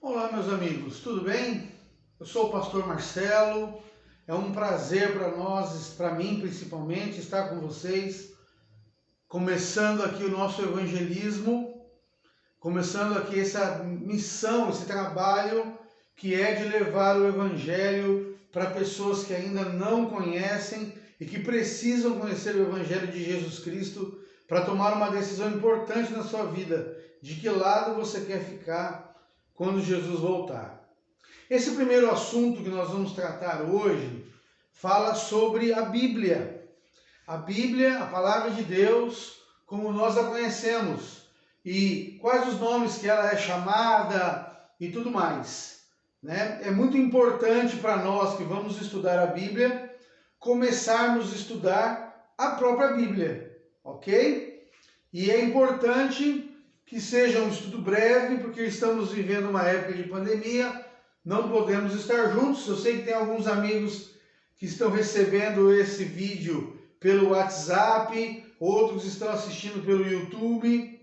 Olá, meus amigos, tudo bem? Eu sou o pastor Marcelo. É um prazer para nós, para mim principalmente, estar com vocês, começando aqui o nosso evangelismo, começando aqui essa missão, esse trabalho que é de levar o evangelho para pessoas que ainda não conhecem e que precisam conhecer o evangelho de Jesus Cristo para tomar uma decisão importante na sua vida, de que lado você quer ficar quando Jesus voltar. Esse primeiro assunto que nós vamos tratar hoje fala sobre a Bíblia. A Bíblia, a palavra de Deus, como nós a conhecemos, e quais os nomes que ela é chamada e tudo mais, né? É muito importante para nós que vamos estudar a Bíblia, começarmos a estudar a própria Bíblia, ok? E é importante que seja um estudo breve, porque estamos vivendo uma época de pandemia, não podemos estar juntos. Eu sei que tem alguns amigos que estão recebendo esse vídeo pelo WhatsApp, outros estão assistindo pelo YouTube,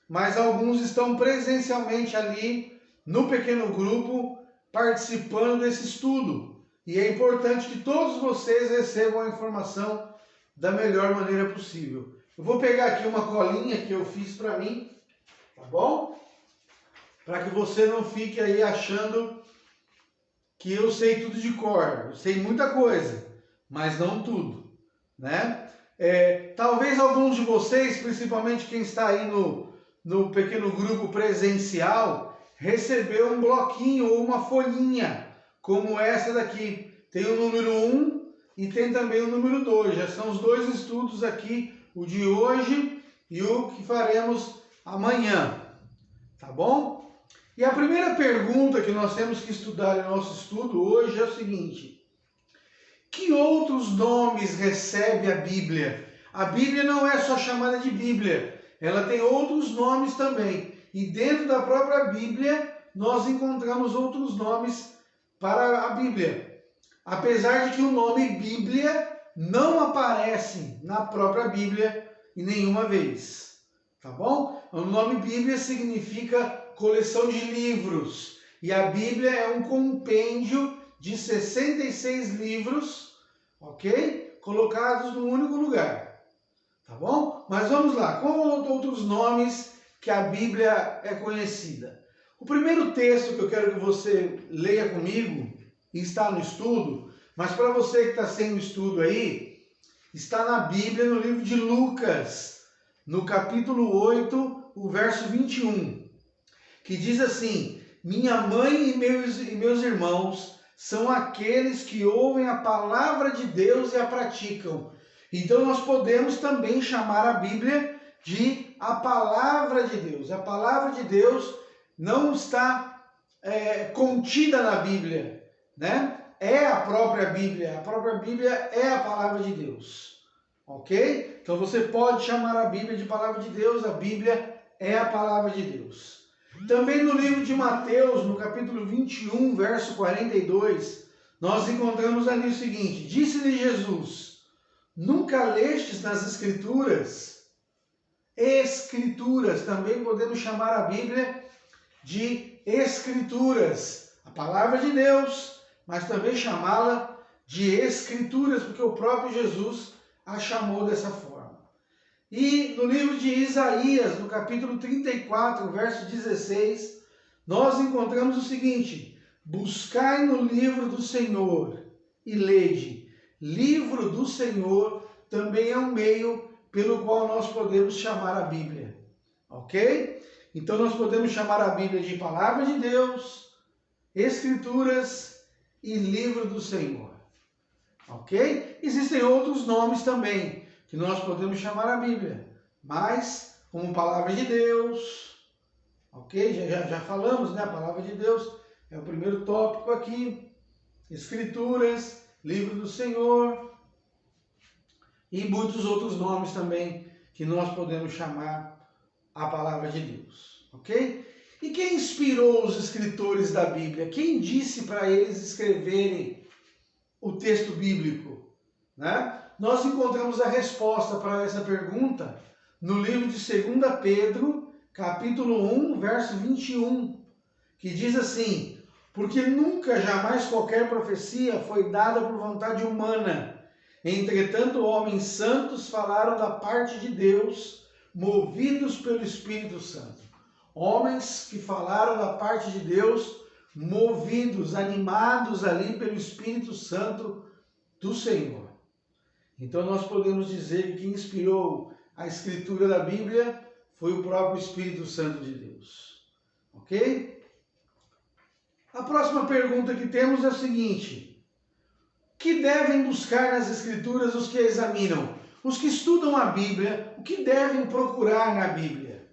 mas alguns estão presencialmente ali no pequeno grupo participando desse estudo. E é importante que todos vocês recebam a informação da melhor maneira possível. Eu vou pegar aqui uma colinha que eu fiz para mim, tá bom? Para que você não fique aí achando que eu sei tudo de cor. Eu sei muita coisa, mas não tudo, né? Talvez alguns de vocês, principalmente quem está aí no pequeno grupo presencial, recebeu um bloquinho ou uma folhinha, como essa daqui. Tem o número 1 e tem também o número 2. Já são os dois estudos aqui, o de hoje e o que faremos amanhã, tá bom? E a primeira pergunta que nós temos que estudar em nosso estudo hoje é o seguinte: que outros nomes recebe a Bíblia? A Bíblia não é só chamada de Bíblia, ela tem outros nomes também. E dentro da própria Bíblia nós encontramos outros nomes para a Bíblia. Apesar de que o nome Bíblia não aparece na própria Bíblia em nenhuma vez, tá bom? O nome Bíblia significa coleção de livros, e a Bíblia é um compêndio de 66 livros, ok? Colocados num único lugar, tá bom? Mas vamos lá, quais outros nomes que a Bíblia é conhecida? O primeiro texto que eu quero que você leia comigo, e está no estudo, mas para você que está sem o estudo aí, está na Bíblia, no livro de Lucas, no capítulo 8, o verso 21, que diz assim: minha mãe e meus irmãos são aqueles que ouvem a palavra de Deus e a praticam. Então nós podemos também chamar a Bíblia de a palavra de Deus. A palavra de Deus não está contida na Bíblia, né? É a própria Bíblia é a palavra de Deus, ok? Então você pode chamar a Bíblia de palavra de Deus, a Bíblia é a palavra de Deus. Também no livro de Mateus, no capítulo 21, verso 42, nós encontramos ali o seguinte: disse-lhe Jesus, nunca lestes nas Escrituras? Escrituras, também podemos chamar a Bíblia de Escrituras, a palavra de Deus, mas também chamá-la de Escrituras, porque o próprio Jesus a chamou dessa forma. E no livro de Isaías, no capítulo 34, verso 16, nós encontramos o seguinte: buscai no livro do Senhor e lede. Livro do Senhor também é um meio pelo qual nós podemos chamar a Bíblia, ok? Então nós podemos chamar a Bíblia de palavra de Deus, Escrituras e livro do Senhor, ok? Existem outros nomes também que nós podemos chamar a Bíblia, mas como palavra de Deus, ok? Já falamos, né? A palavra de Deus é o primeiro tópico aqui. Escrituras, livro do Senhor e muitos outros nomes também que nós podemos chamar a palavra de Deus, ok? E quem inspirou os escritores da Bíblia? Quem disse para eles escreverem o texto bíblico, né? Nós encontramos a resposta para essa pergunta no livro de 2 Pedro, capítulo 1, verso 21, que diz assim: porque nunca, jamais qualquer profecia foi dada por vontade humana. Entretanto, homens santos falaram da parte de Deus, movidos pelo Espírito Santo. Homens que falaram da parte de Deus, movidos, animados ali pelo Espírito Santo do Senhor. Então nós podemos dizer que quem inspirou a escritura da Bíblia foi o próprio Espírito Santo de Deus. Ok? A próxima pergunta que temos é a seguinte: o que devem buscar nas Escrituras os que a examinam? Os que estudam a Bíblia, o que devem procurar na Bíblia?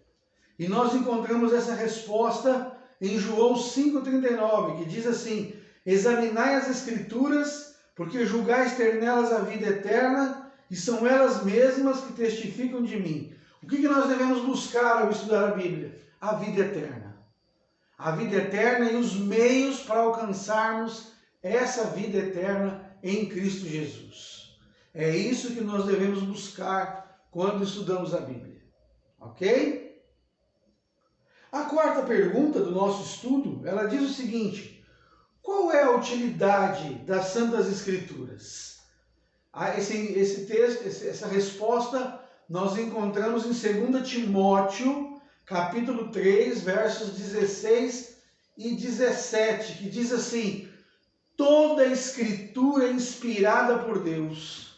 E nós encontramos essa resposta em João 5,39, que diz assim: examinai as Escrituras, porque julgais ter nelas a vida eterna, e são elas mesmas que testificam de mim. O que nós devemos buscar ao estudar a Bíblia? A vida eterna. A vida eterna e os meios para alcançarmos essa vida eterna em Cristo Jesus. É isso que nós devemos buscar quando estudamos a Bíblia. Ok? A quarta pergunta do nosso estudo, ela diz o seguinte: qual é a utilidade das Santas Escrituras? Esse texto, essa resposta nós encontramos em 2 Timóteo, capítulo 3, versos 16 e 17, que diz assim: toda a Escritura é inspirada por Deus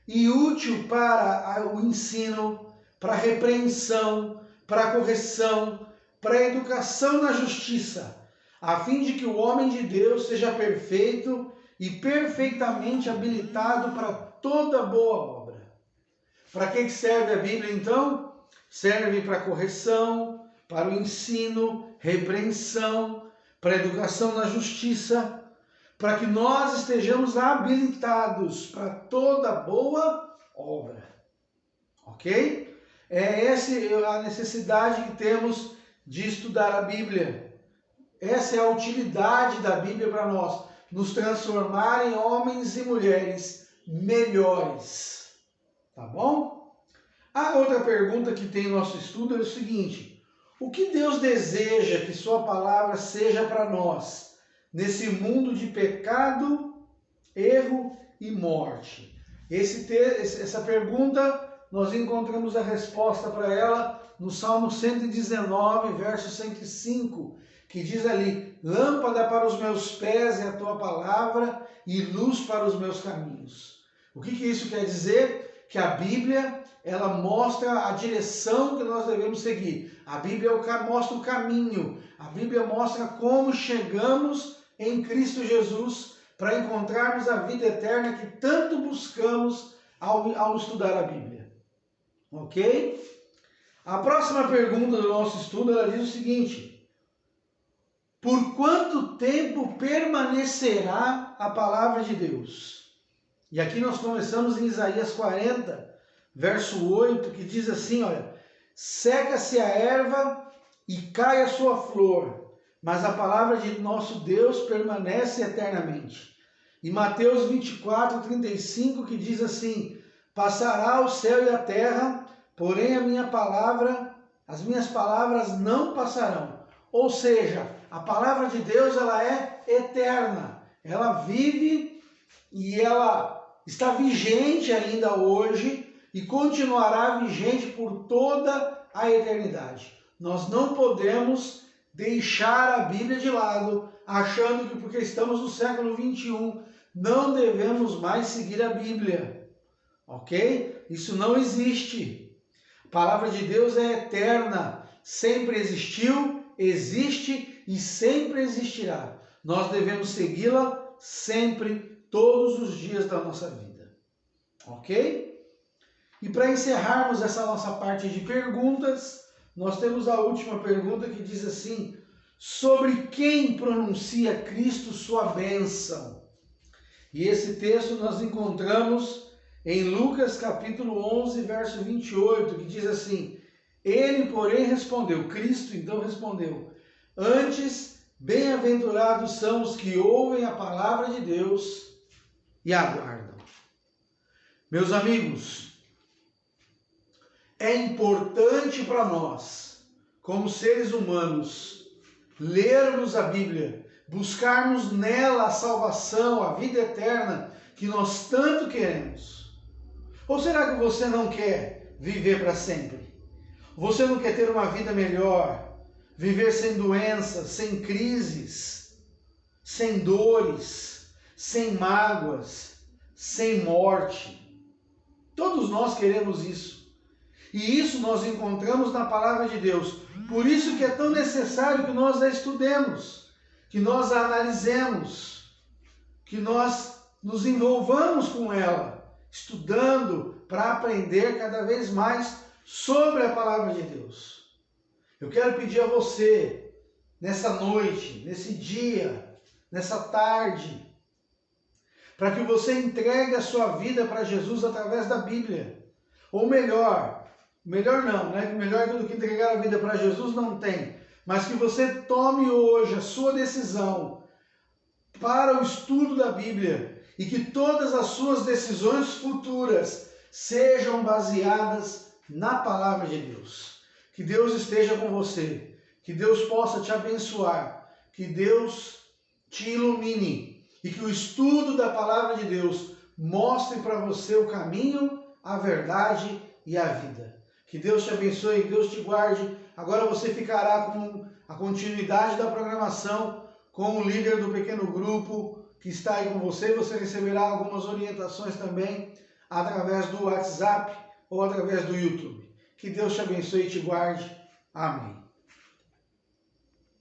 e útil para o ensino, para a repreensão, para a correção, para a educação na justiça, a fim de que o homem de Deus seja perfeito e perfeitamente habilitado para toda boa obra. Para que serve a Bíblia então? Serve para a correção, para o ensino, repreensão, para a educação na justiça, para que nós estejamos habilitados para toda boa obra. Ok? É essa a necessidade que temos de estudar a Bíblia. Essa é a utilidade da Bíblia para nós, nos transformar em homens e mulheres melhores. Tá bom? A outra pergunta que tem no nosso estudo é o seguinte: o que Deus deseja que sua palavra seja para nós nesse mundo de pecado, erro e morte? Essa pergunta, nós encontramos a resposta para ela no Salmo 119, verso 105, que diz ali: lâmpada para os meus pés é a tua palavra e luz para os meus caminhos. O que isso quer dizer? Que a Bíblia, ela mostra a direção que nós devemos seguir. A Bíblia mostra o caminho. A Bíblia mostra como chegamos em Cristo Jesus para encontrarmos a vida eterna que tanto buscamos ao estudar a Bíblia. Ok? A próxima pergunta do nosso estudo, ela diz o seguinte: por quanto tempo permanecerá a palavra de Deus? E aqui nós começamos em Isaías 40, verso 8, que diz assim, olha: seca-se a erva e cai a sua flor, mas a palavra de nosso Deus permanece eternamente. E Mateus 24, 35, que diz assim: passará o céu e a terra, porém as minhas palavras não passarão. Ou seja, a palavra de Deus, ela é eterna, ela vive e ela está vigente ainda hoje e continuará vigente por toda a eternidade. Nós não podemos deixar a Bíblia de lado, achando que porque estamos no século 21, não devemos mais seguir a Bíblia. Ok? Isso não existe. A palavra de Deus é eterna, sempre existiu, existe e sempre existirá. Nós devemos segui-la sempre, todos os dias da nossa vida. Ok? E para encerrarmos essa nossa parte de perguntas, nós temos a última pergunta que diz assim: sobre quem pronuncia Cristo sua bênção? E esse texto nós encontramos em Lucas capítulo 11, verso 28, que diz assim: ele, porém, respondeu, Cristo então respondeu: antes, bem-aventurados são os que ouvem a palavra de Deus e aguardam. Meus amigos, é importante para nós, como seres humanos, lermos a Bíblia, buscarmos nela a salvação, a vida eterna que nós tanto queremos? Ou será que você não quer viver para sempre? Você não quer ter uma vida melhor, viver sem doenças, sem crises, sem dores, sem mágoas, sem morte? Todos nós queremos isso. E isso nós encontramos na palavra de Deus. Por isso que é tão necessário que nós a estudemos, que nós a analisemos, que nós nos envolvamos com ela, estudando para aprender cada vez mais sobre a palavra de Deus. Eu quero pedir a você, nessa noite, nesse dia, nessa tarde, para que você entregue a sua vida para Jesus através da Bíblia. Ou melhor não, né? Melhor do que entregar a vida para Jesus não tem. Mas que você tome hoje a sua decisão para o estudo da Bíblia e que todas as suas decisões futuras sejam baseadas na palavra de Deus. Que Deus esteja com você, que Deus possa te abençoar, que Deus te ilumine e que o estudo da palavra de Deus mostre para você o caminho, a verdade e a vida. Que Deus te abençoe, que Deus te guarde. Agora você ficará com a continuidade da programação com o líder do pequeno grupo que está aí com você. Você receberá algumas orientações também através do WhatsApp ou através do YouTube. Que Deus te abençoe e te guarde. Amém.